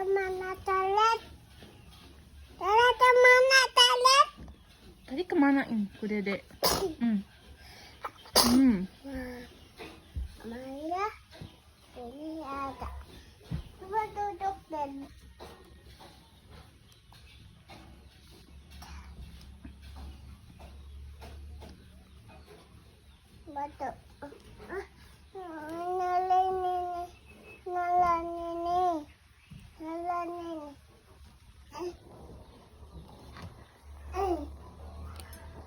Mana toilet? Ternyata mana toilet? Tadi kemanain ku Dede? Maya, ini ada. Coba duduk dan. Betul.